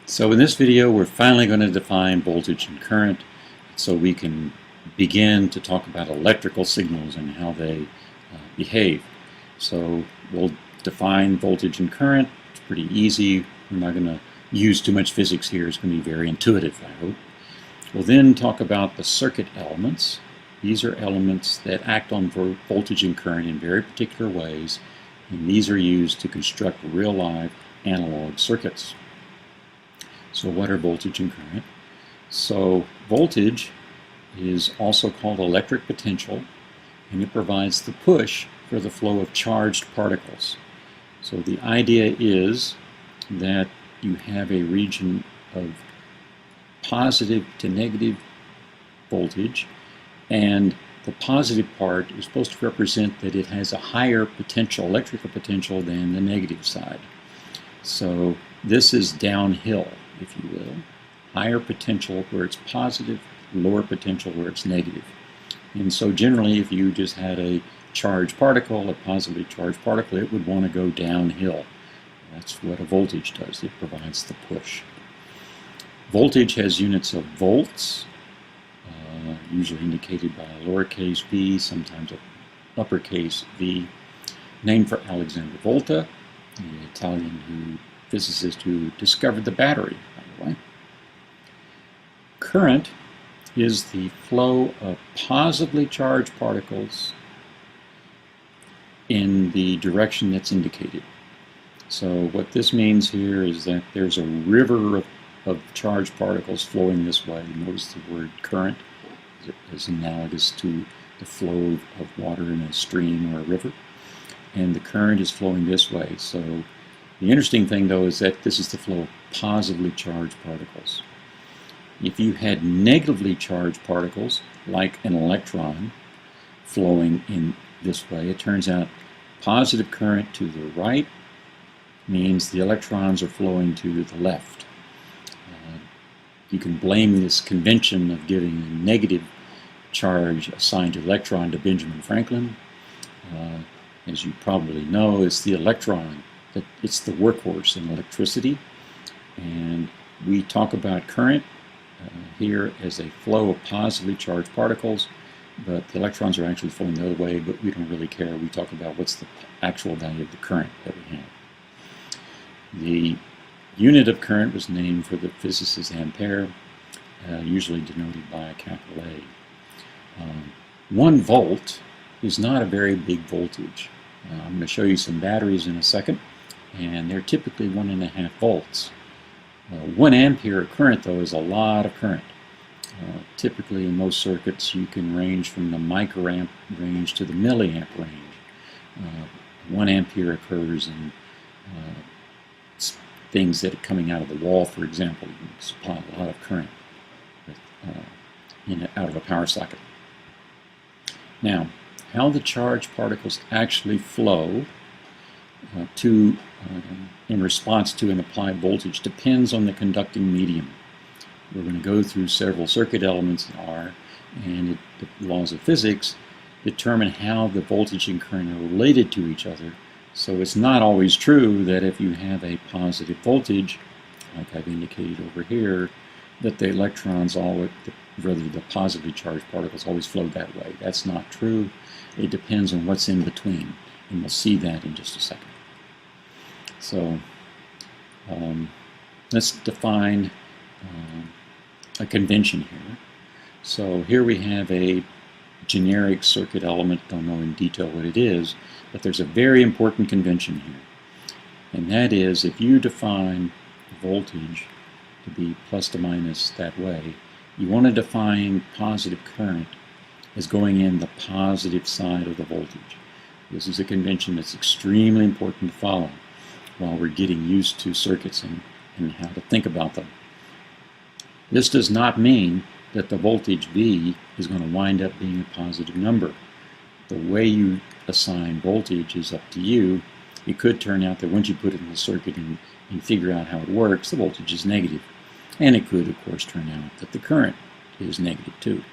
So in this video, we're finally going to define voltage and current so we can begin to talk about electrical signals and how they behave. So we'll define voltage and current. It's pretty easy. We're not going to use too much physics here. It's going to be very intuitive, I hope. We'll then talk about the circuit elements. These are elements that act on voltage and current in very particular ways, and these are used to construct real live analog circuits. So what are voltage and current? So voltage is also called electric potential, and it provides the push for the flow of charged particles. So the idea is that you have a region of positive to negative voltage, and the positive part is supposed to represent that it has a higher potential, electrical potential, than the negative side. So this is downhill, if you will. Higher potential where it's positive, lower potential where it's negative. And so generally, if you just had a charged particle, a positively charged particle, it would want to go downhill. That's what a voltage does. It provides the push. Voltage has units of volts, usually indicated by a lowercase v, sometimes an uppercase v, named for Alexander Volta, the Italian physicist who discovered the battery, by the way. Current is the flow of positively charged particles in the direction that's indicated. So what this means here is that there's a river of charged particles flowing this way. Notice the word current is analogous to the flow of water in a stream or a river. And the current is flowing this way. So the interesting thing, though, is that this is the flow of positively charged particles. If you had negatively charged particles, like an electron flowing in this way, it turns out positive current to the right means the electrons are flowing to the left. You can blame this convention of giving a negative charge assigned to electron to Benjamin Franklin. As you probably know, it's the electron. It's the workhorse in electricity. And we talk about current here as a flow of positively charged particles, but the electrons are actually flowing the other way, but we don't really care. We talk about what's the actual value of the current that we have. The unit of current was named for the physicist Ampere, usually denoted by a capital A. 1 volt is not a very big voltage. I'm going to show you some batteries in a second, and they're typically 1.5 volts. 1 ampere of current, though, is a lot of current. Typically, in most circuits, you can range from the microamp range to the milliamp range. 1 ampere occurs in things that are coming out of the wall, for example. You can supply a lot of current out of a power socket. Now, how the charged particles actually flow in response to an applied voltage depends on the conducting medium. We're going to go through several circuit elements in R, and the laws of physics determine how the voltage and current are related to each other. So it's not always true that if you have a positive voltage, like I've indicated over here, that the electrons, the positively charged particles, always flow that way. That's not true. It depends on what's in between, and we'll see that in just a second. So let's define a convention here. So here we have a generic circuit element. Don't know in detail what it is, but there's a very important convention here. And that is, if you define voltage to be plus to minus that way, you want to define positive current as going in the positive side of the voltage. This is a convention that's extremely important to follow while we're getting used to circuits and how to think about them. This does not mean that the voltage V is going to wind up being a positive number. The way you assign voltage is up to you. It could turn out that once you put it in the circuit and figure out how it works, the voltage is negative. And it could, of course, turn out that the current is negative too.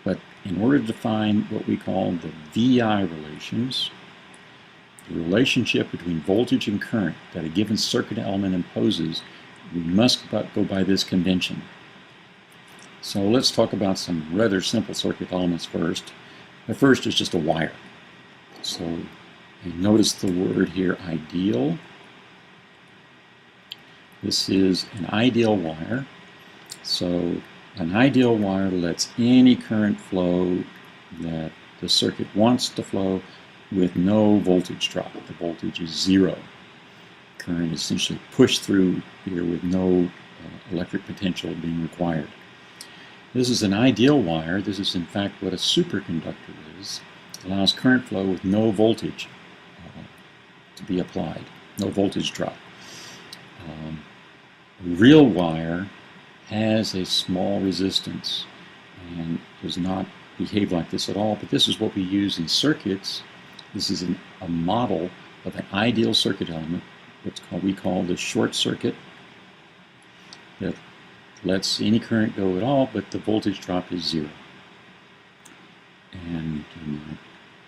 But in order to define what we call the VI relations, the relationship between voltage and current that a given circuit element imposes we must go by this convention. So let's talk about some rather simple circuit elements first. The first is just a wire. So notice the word here, ideal. This is an ideal wire. So an ideal wire lets any current flow that the circuit wants to flow with no voltage drop. The voltage is zero. Current is essentially pushed through here with no electric potential being required. This is an ideal wire. This is in fact what a superconductor is. It allows current flow with no voltage to be applied, no voltage drop. A real wire has a small resistance and does not behave like this at all, but this is what we use in circuits. This is a model of an ideal circuit element, we call the short circuit, that lets any current go at all, but the voltage drop is zero. And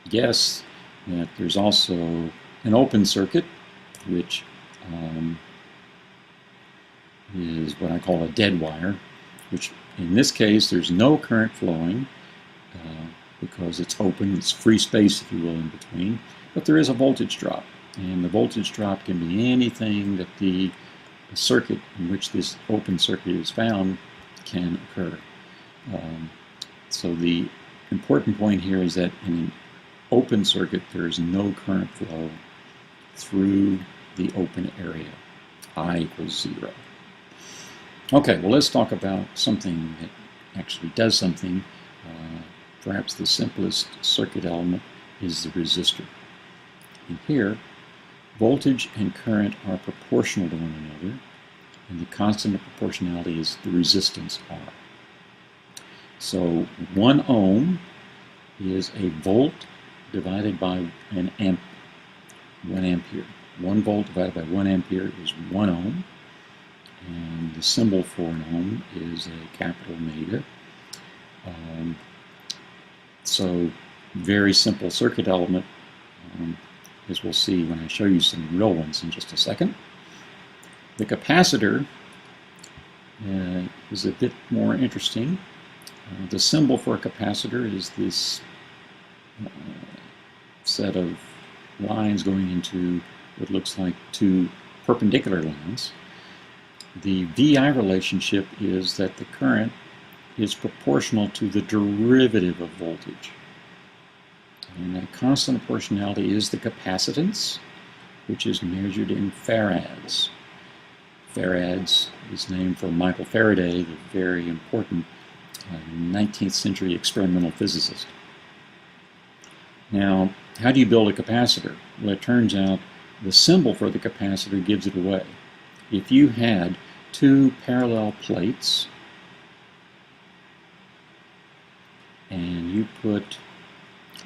guess that there's also an open circuit, which is what I call a dead wire, which in this case there's no current flowing because it's open, it's free space, if you will, in between, but there is a voltage drop, and the voltage drop can be anything that the circuit in which this open circuit is found can occur. So the important point here is that in an open circuit there is no current flow through the open area. I equals zero. Okay, well, let's talk about something that actually does something. Perhaps the simplest circuit element is the resistor. And here, voltage and current are proportional to one another, and the constant of proportionality is the resistance R. So 1 ohm is a volt divided by an 1 ampere. 1 volt divided by 1 ampere is 1 ohm. And the symbol for an ohm is a capital omega. So very simple circuit element, as we'll see when I show you some real ones in just a second. The capacitor is a bit more interesting. The symbol for a capacitor is this set of lines going into what looks like two perpendicular lines. The VI relationship is that the current is proportional to the derivative of voltage. And that constant proportionality is the capacitance, which is measured in farads. Farads is named for Michael Faraday, the very important 19th century experimental physicist. Now, how do you build a capacitor? Well, it turns out the symbol for the capacitor gives it away. If you had two parallel plates and you put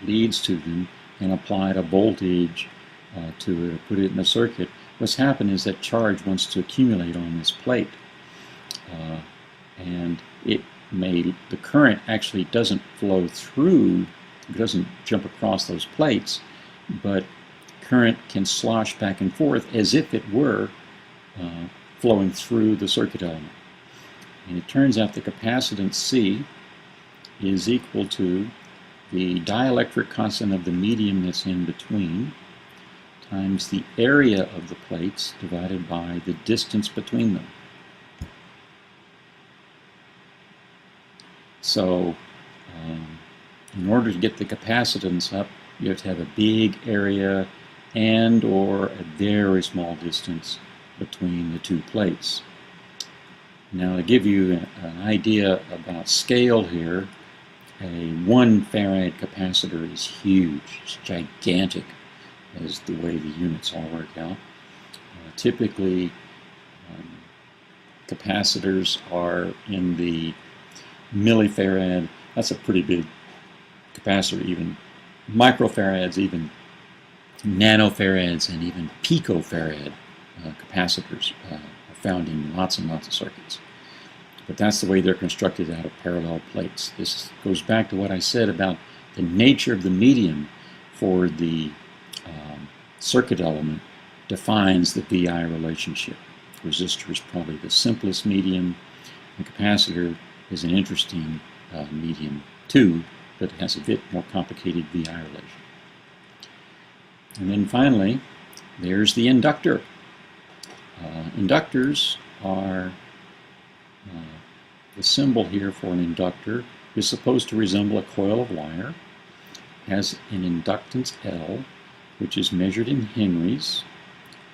leads to them and applied a voltage to it, or put it in a circuit, what's happened is that charge wants to accumulate on this plate, and the current actually doesn't flow through, it doesn't jump across those plates, but current can slosh back and forth as if it were flowing through the circuit element. And it turns out the capacitance C is equal to the dielectric constant of the medium that's in between times the area of the plates divided by the distance between them. So in order to get the capacitance up, you have to have a big area and or a very small distance between the two plates. Now, to give you an idea about scale here, a 1 farad capacitor is huge. It's gigantic, as the way the units all work out. Typically, capacitors are in the millifarad. That's a pretty big capacitor. Even microfarads, even nanofarads, and even picofarad capacitors are found in lots and lots of circuits. But that's the way they're constructed out of parallel plates. This goes back to what I said about the nature of the medium for the circuit element defines the VI relationship. resistor is probably the simplest medium. The capacitor is an interesting medium too, but it has a bit more complicated VI relation. And then finally, there's the inductor. Inductors are, the symbol here for an inductor is supposed to resemble a coil of wire, has an inductance L, which is measured in henries,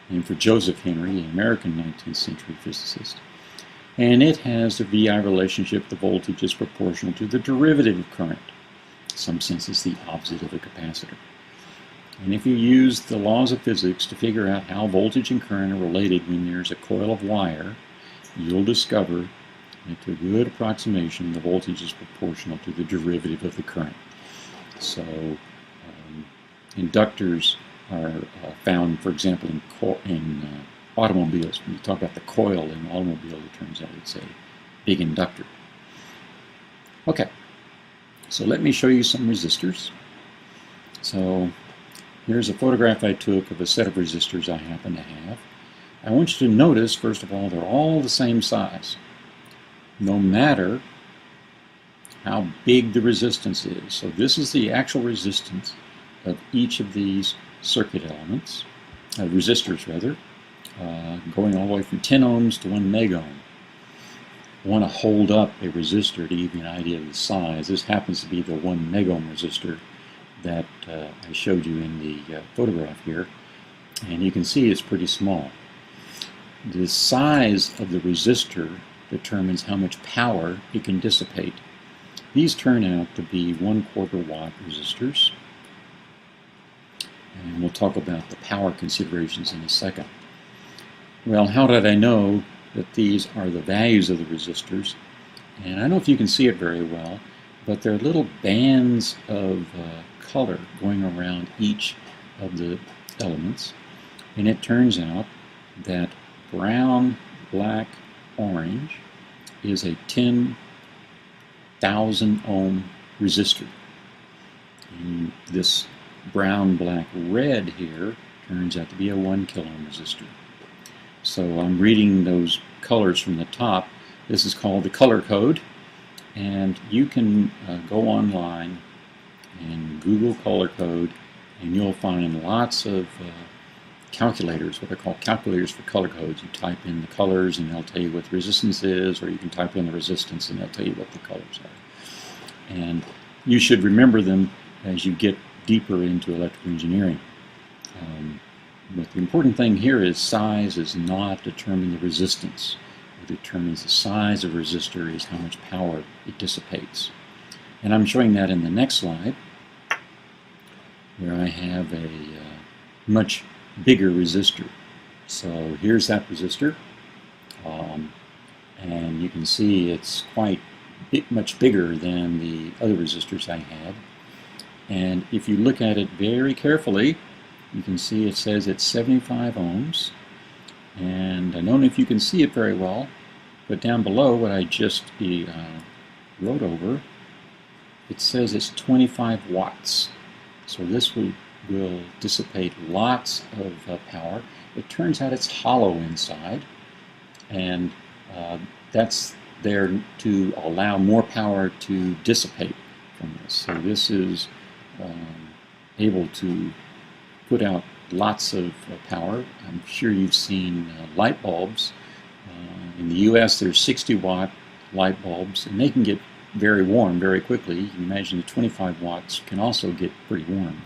named for Joseph Henry, an American 19th century physicist. And it has the VI relationship, the voltage is proportional to the derivative of current. In some sense, it's the opposite of a capacitor. And if you use the laws of physics to figure out how voltage and current are related when there's a coil of wire, you'll discover that to a good approximation, the voltage is proportional to the derivative of the current. So inductors are found, for example, in automobiles. When you talk about the coil in an automobile, it turns out it's a big inductor. Okay, so let me show you some resistors. So here's a photograph I took of a set of resistors I happen to have. I want you to notice, first of all, they're all the same size, no matter how big the resistance is. So this is the actual resistance of each of these circuit elements, resistors rather, going all the way from 10 ohms to 1 megohm. I want to hold up a resistor to give you an idea of the size. This happens to be the 1 megohm resistor that I showed you in the photograph here, and you can see it's pretty small. The size of the resistor determines how much power it can dissipate. These turn out to be 1/4 watt resistors, and we'll talk about the power considerations in a second. Well, how did I know that these are the values of the resistors? And I don't know if you can see it very well, but there are little bands of color going around each of the elements, and it turns out that brown, black, orange is a 10,000 ohm resistor. And this brown, black, red here turns out to be a 1 kilo ohm resistor. So I'm reading those colors from the top. This is called the color code, and you can go online and Google color code, and you'll find lots of calculators, what are called calculators for color codes. You type in the colors and they'll tell you what the resistance is, or you can type in the resistance and they'll tell you what the colors are. And you should remember them as you get deeper into electrical engineering. But the important thing here is size does not determine the resistance. What determines the size of a resistor is how much power it dissipates. And I'm showing that in the next slide, where I have a much bigger resistor. So here's that resistor, and you can see it's quite much bigger than the other resistors I had. And if you look at it very carefully, you can see it says it's 75 ohms, and I don't know if you can see it very well, but down below what I just wrote over, it says it's 25 watts. So this will dissipate lots of power. It turns out it's hollow inside, and that's there to allow more power to dissipate from this. So this is able to put out lots of power. I'm sure you've seen light bulbs. In the US there's 60 watt light bulbs, and they can get very warm very quickly. You can imagine the 25 watts can also get pretty warm.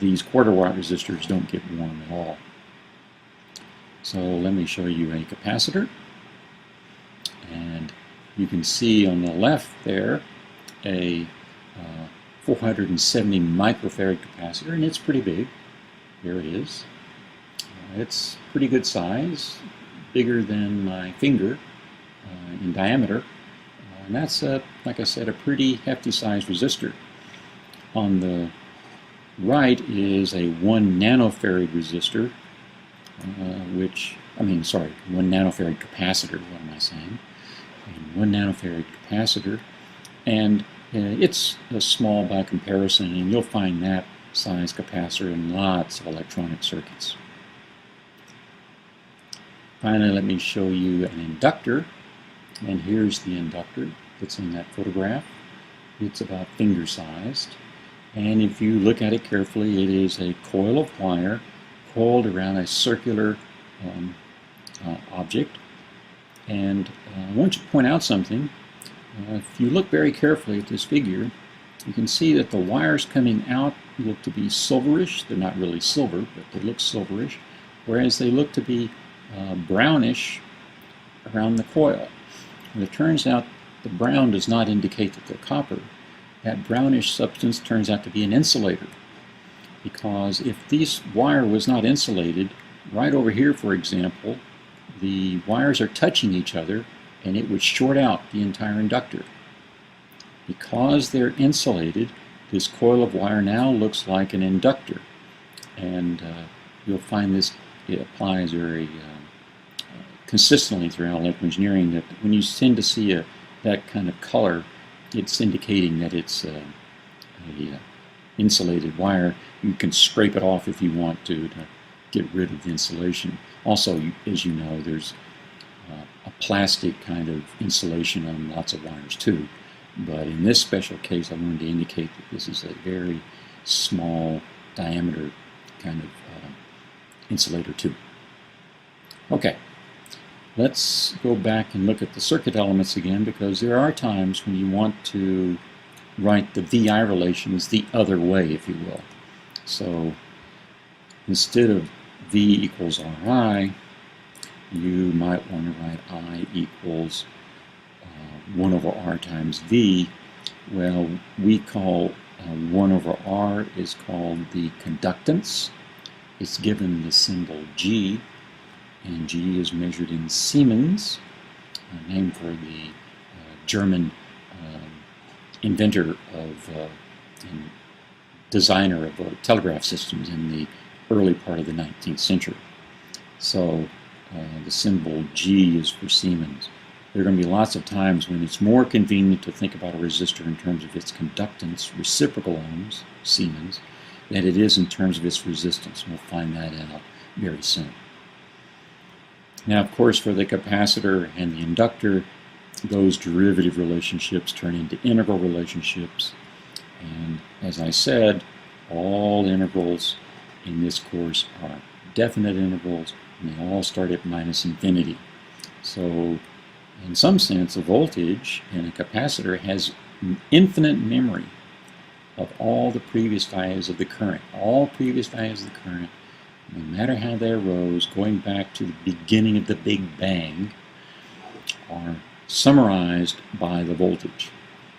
These 1/4 watt resistors don't get warm at all. So let me show you a capacitor, and you can see on the left there a 470 microfarad capacitor, and it's pretty big. There it is. It's pretty good size, bigger than my finger in diameter, and that's like I said, a pretty hefty size resistor. On the right is a 1 nanofarad resistor, 1 nanofarad capacitor, what am I saying? A 1 nanofarad capacitor, and it's small by comparison, and you'll find that size capacitor in lots of electronic circuits. Finally, let me show you an inductor. And here's the inductor that's in that photograph. It's about finger-sized. And if you look at it carefully, it is a coil of wire coiled around a circular object. And I want to point out something. If you look very carefully at this figure, you can see that the wires coming out look to be silverish. They're not really silver, but they look silverish, whereas they look to be brownish around the coil. And it turns out the brown does not indicate that they're copper. That brownish substance turns out to be an insulator, because if this wire was not insulated, right over here, for example, the wires are touching each other and it would short out the entire inductor. Because they're insulated, this coil of wire now looks like an inductor. And you'll find this, it applies very consistently throughout electrical engineering, that when you tend to see that kind of color, it's indicating that it's a insulated wire. You can scrape it off if you want to get rid of the insulation. Also, as you know, there's a plastic kind of insulation on lots of wires too. But in this special case, I wanted to indicate that this is a very small diameter kind of insulator too. Okay, let's go back and look at the circuit elements again, because there are times when you want to write the VI relations the other way, if you will. So instead of V equals RI, you might want to write I equals 1 over R times V. Well, we call 1 over R is called the conductance. It's given the symbol G, and G is measured in Siemens, named for the German inventor of and designer of telegraph systems in the early part of the 19th century. So the symbol G is for Siemens. There are going to be lots of times when it's more convenient to think about a resistor in terms of its conductance, reciprocal ohms, Siemens, than it is in terms of its resistance. We'll find that out very soon. Now, of course, for the capacitor and the inductor, those derivative relationships turn into integral relationships. And as I said, all integrals in this course are definite integrals, and they all start at minus infinity. So, in some sense, a voltage in a capacitor has infinite memory of all the previous values of the current. All previous values of the current, no matter how they arose, going back to the beginning of the Big Bang, are summarized by the voltage.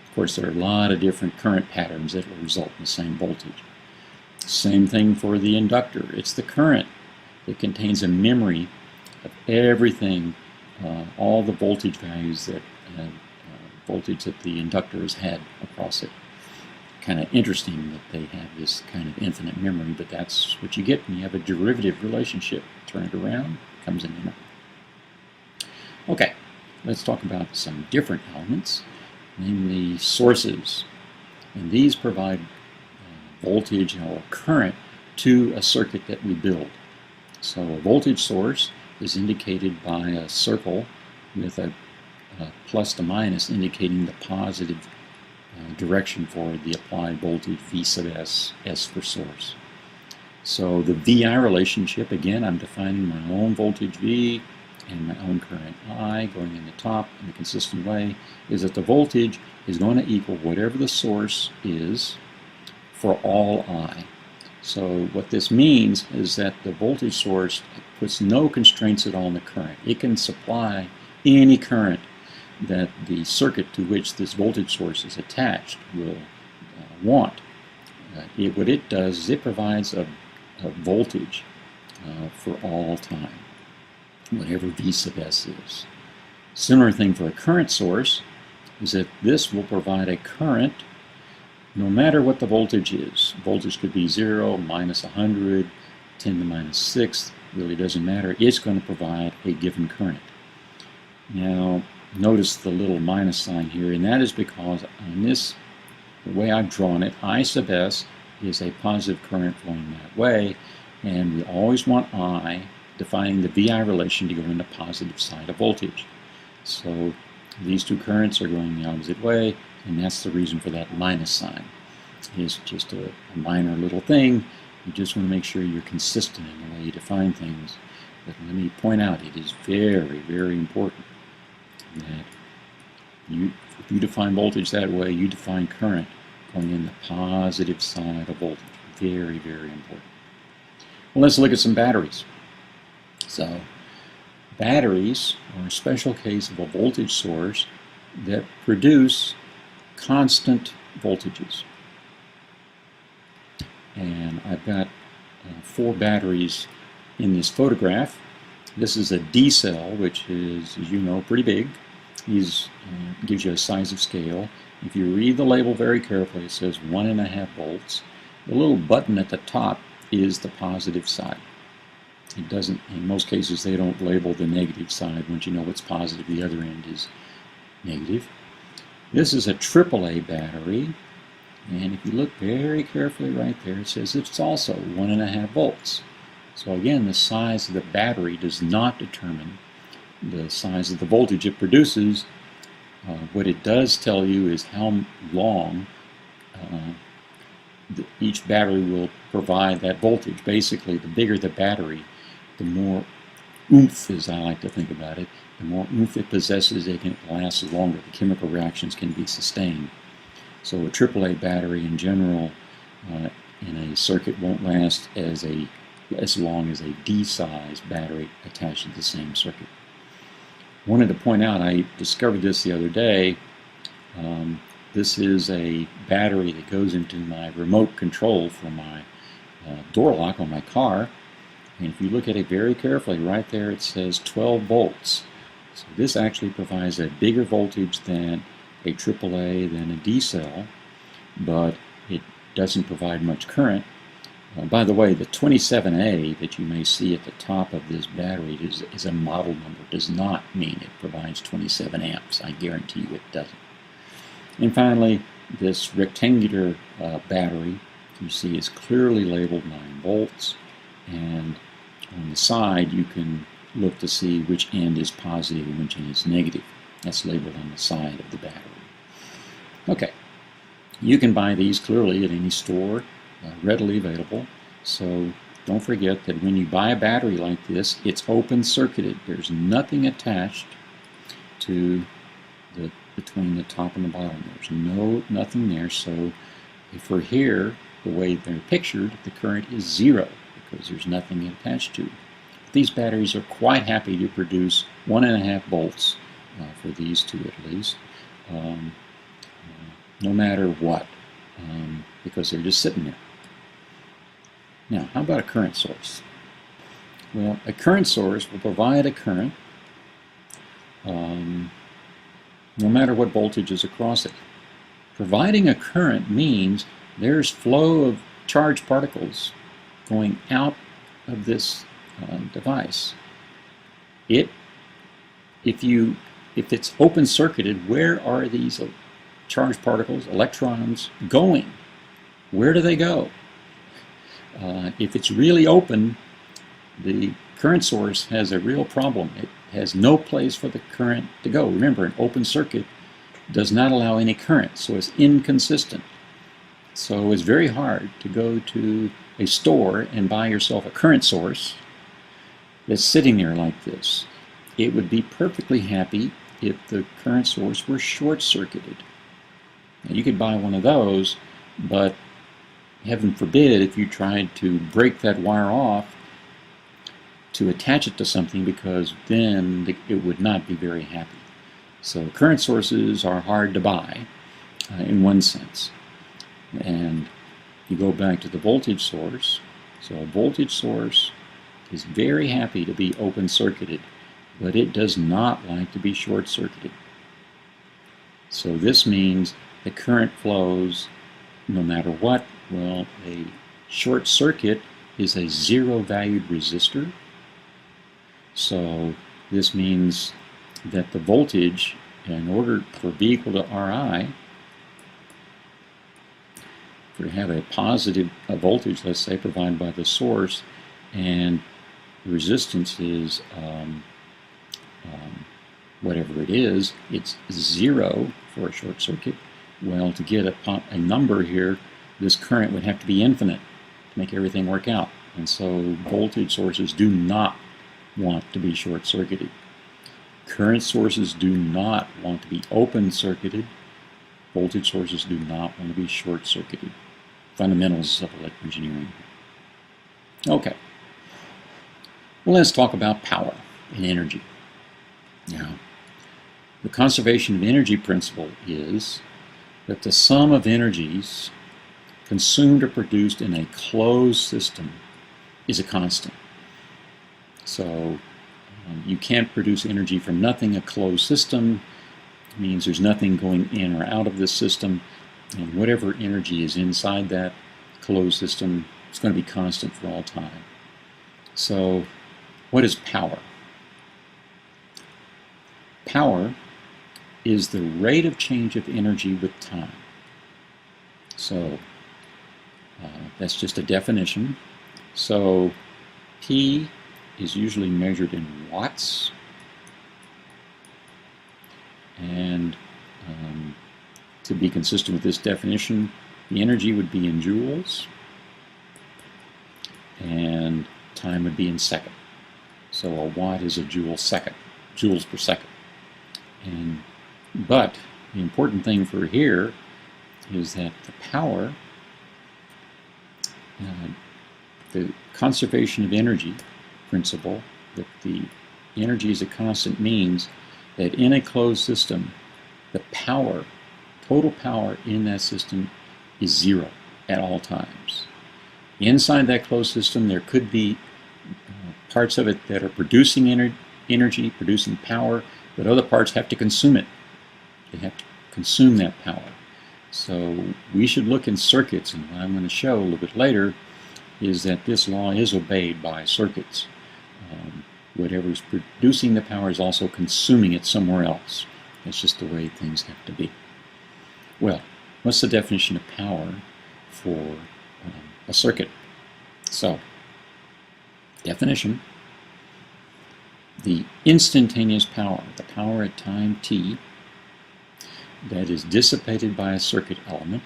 Of course, there are a lot of different current patterns that will result in the same voltage. Same thing for the inductor. It's the current that contains a memory of everything, all the voltage values that voltage that the inductor has had across it. Kind of interesting that they have this kind of infinite memory, but that's what you get when you have a derivative relationship. Turn it around, becomes an integral. Okay, let's talk about some different elements, namely sources. And these provide voltage or current to a circuit that we build. So a voltage source is indicated by a circle with a plus to minus indicating the positive direction for the applied voltage V sub S, S for source. So the VI relationship, again, I'm defining my own voltage V and my own current I going in the top in a consistent way, is that the voltage is going to equal whatever the source is for all I. So what this means is that the voltage source puts no constraints at all on the current. It can supply any current that the circuit to which this voltage source is attached will want. What it does is it provides a voltage for all time, whatever V sub S is. Similar thing for a current source is that this will provide a current no matter what the voltage is. Voltage could be 0, minus 100, 10 to the minus 6, really doesn't matter. It's going to provide a given current. Now, notice the little minus sign here, and that is because on this, the way I've drawn it, I sub S is a positive current flowing that way, and we always want I defining the VI relation to go in the positive side of voltage. So these two currents are going the opposite way, and that's the reason for that minus sign. It's just a minor little thing. You just want to make sure you're consistent in the way you define things. But let me point out, it is very, very important that if you define voltage that way, you define current going in the positive side of voltage. Very, very important. Well, let's look at some batteries. So, batteries are a special case of a voltage source that produce constant voltages. And I've got 4 batteries in this photograph. This is a D cell, which is, as you know, pretty big. It gives you a size of scale. If you read the label very carefully, it says 1.5 volts. The little button at the top is the positive side. It doesn't, in most cases, they don't label the negative side. Once you know what's positive, the other end is negative. This is a AAA battery, and if you look very carefully right there, it says it's also 1.5 volts. So again, the size of the battery does not determine the size of the voltage it produces. What it does tell you is how long each battery will provide that voltage. Basically, the bigger the battery, the more oomph, as I like to think about it, the more oomph it possesses, it can last longer. The chemical reactions can be sustained. So a AAA battery in general in a circuit won't last as long as a D-size battery attached to the same circuit. I wanted to point out, I discovered this the other day. This is a battery that goes into my remote control for my door lock on my car. And if you look at it very carefully, right there it says 12 volts. So this actually provides a bigger voltage than a AAA, than a D cell, but it doesn't provide much current. By the way, the 27A that you may see at the top of this battery is a model number. It does not mean it provides 27 amps. I guarantee you it doesn't. And finally, this rectangular battery you see is clearly labeled 9 volts, and on the side you can look to see which end is positive and which end is negative. That's labeled on the side of the battery. Okay, you can buy these clearly at any store, readily available. So don't forget that when you buy a battery like this, it's open circuited. There's nothing attached to between the top and the bottom. There's nothing there. So if we're here, the way they're pictured, the current is 0 because there's nothing attached to it. These batteries are quite happy to produce 1.5 volts for these two at least, no matter what, because they're just sitting there. Now, how about a current source? Well, a current source will provide a current no matter what voltage is across it. Providing a current means there's flow of charged particles going out of this device. If it's open circuited, where are these charged particles, electrons, going? Where do they go? If it's really open, the current source has a real problem. It has no place for the current to go. Remember, an open circuit does not allow any current, so it's inconsistent. So it's very hard to go to a store and buy yourself a current source that's sitting there like this. It would be perfectly happy if the current source were short-circuited. Now, you could buy one of those, but heaven forbid if you tried to break that wire off to attach it to something, because then it would not be very happy. So current sources are hard to buy in one sense. And you go back to the voltage source. So a voltage source is very happy to be open-circuited, but it does not like to be short-circuited. So this means the current flows no matter what. Well, a short circuit is a zero-valued resistor. So this means that the voltage, in order for V equal to Ri, to have a positive voltage, let's say, provided by the source, and resistance is whatever it is, it's 0 for a short circuit. Well, to get a number here, this current would have to be infinite to make everything work out. And so voltage sources do not want to be short-circuited. Current sources do not want to be open-circuited. Voltage sources do not want to be short-circuited. Fundamentals of electrical engineering. Okay. Well, let's talk about power and energy. Now, the conservation of energy principle is that the sum of energies consumed or produced in a closed system is a constant. So you can't produce energy from nothing. A closed system means there's nothing going in or out of this system, and whatever energy is inside that closed system is going to be constant for all time. So what is power? Power is the rate of change of energy with time. So that's just a definition. So P is usually measured in watts, and to be consistent with this definition, the energy would be in joules and time would be in second. So a watt is a joule second, joules per second. But the important thing for here is that the power, the conservation of energy principle, that the energy is a constant, means that in a closed system, the power, total power in that system is 0 at all times. Inside that closed system, there could be parts of it that are producing energy, producing power, but other parts have to consume it. They have to consume that power. So we should look in circuits, and what I'm going to show a little bit later is that this law is obeyed by circuits. Whatever is producing the power is also consuming it somewhere else. That's just the way things have to be. Well, what's the definition of power for a circuit? So, definition: the instantaneous power, the power at time t, that is dissipated by a circuit element,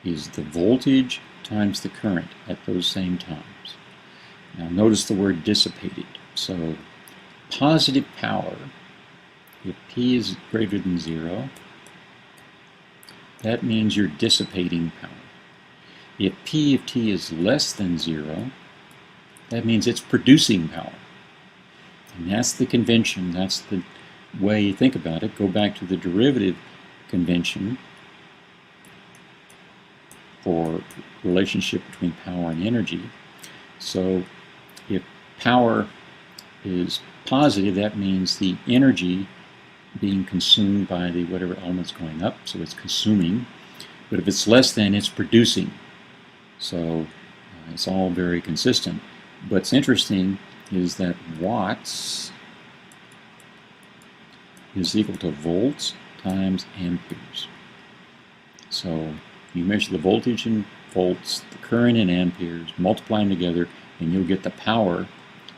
is the voltage times the current at those same times. Now notice the word dissipated. So positive power, if P is greater than 0, that means you're dissipating power. If P of T is less than 0, that means it's producing power. And that's the convention, that's the way you think about it. Go back to the derivative convention for relationship between power and energy. So if power is positive, that means the energy being consumed by the whatever element's going up, so it's consuming. But if it's less than, it's producing. So it's all very consistent. What's interesting is that watts is equal to volts times amperes. So you measure the voltage in volts, the current in amperes, multiply them together, and you'll get the power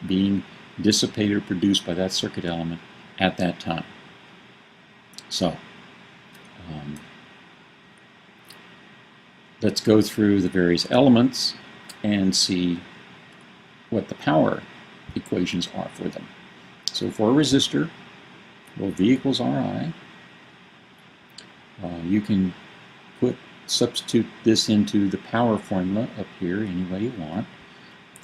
being dissipated or produced by that circuit element at that time. So let's go through the various elements and see what the power equations are for them. So for a resistor, well, V equals Ri. You can substitute this into the power formula up here any way you want.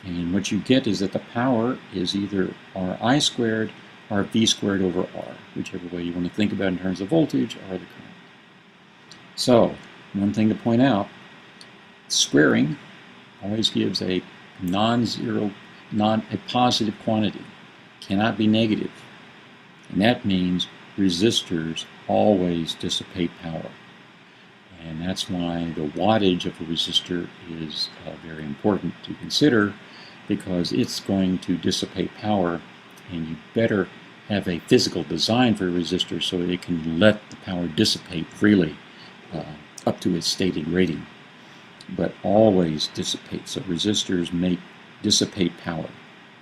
And what you get is that the power is either Ri squared or V squared over R, whichever way you want to think about it in terms of voltage or the current. So, one thing to point out, squaring always gives a non-zero, a positive quantity. Cannot be negative. And that means resistors always dissipate power. And that's why the wattage of a resistor is very important to consider, because it's going to dissipate power, and you better have a physical design for a resistor so that it can let the power dissipate freely up to its stated rating, but always dissipate. So resistors dissipate power.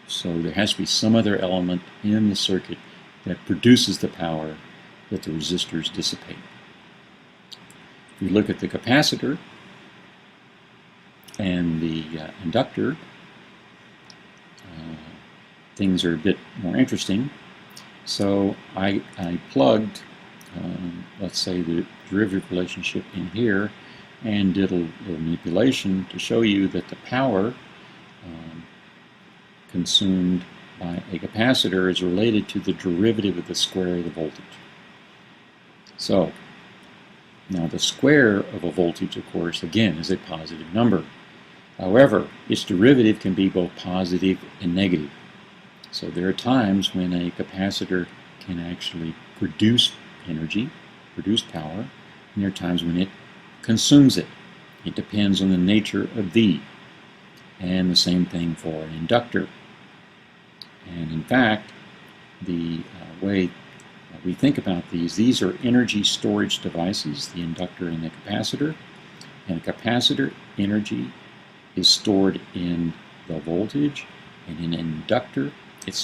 So there has to be some other element in the circuit that produces the power that the resistors dissipate. If you look at the capacitor and the inductor, things are a bit more interesting. So I plugged, let's say, the derivative relationship in here and did a little manipulation to show you that the power consumed by a capacitor is related to the derivative of the square of the voltage. So now the square of a voltage, of course, again, is a positive number. However, its derivative can be both positive and negative. So there are times when a capacitor can actually produce energy, produce power, and there are times when it consumes it. It depends on the nature of V. And the same thing for an inductor. And in fact, the way we think about these are energy storage devices, the inductor and the capacitor. And a capacitor energy is stored in the voltage, and in an inductor, it's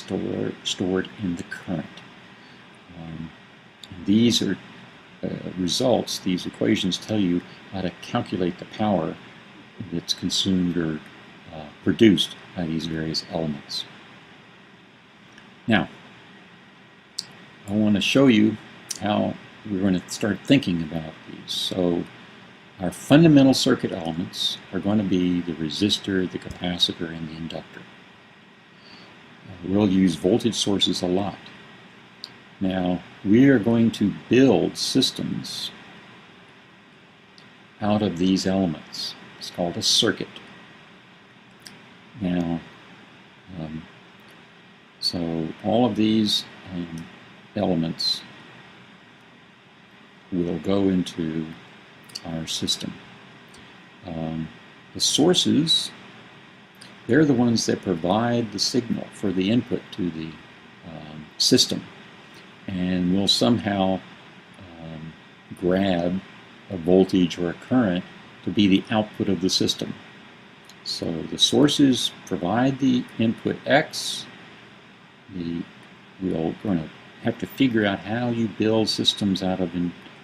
stored in the current. These are results, these equations tell you how to calculate the power that's consumed or produced by these various elements. Now, I want to show you how we're going to start thinking about these. So our fundamental circuit elements are going to be the resistor, the capacitor, and the inductor. We'll use voltage sources a lot. Now, we are going to build systems out of these elements. It's called a circuit. Now, so all of these elements will go into our system. The sources, they're the ones that provide the signal for the input to the system, and will somehow grab a voltage or a current to be the output of the system. So the sources provide the input X. We're going to have to figure out how you build systems out of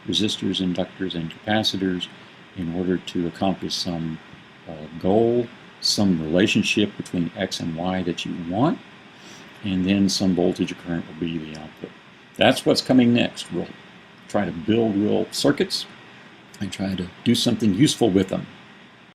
resistors, inductors, and capacitors in order to accomplish some goal, some relationship between X and Y that you want, and then some voltage or current will be the output. That's what's coming next. We'll try to build real circuits and try to do something useful with them.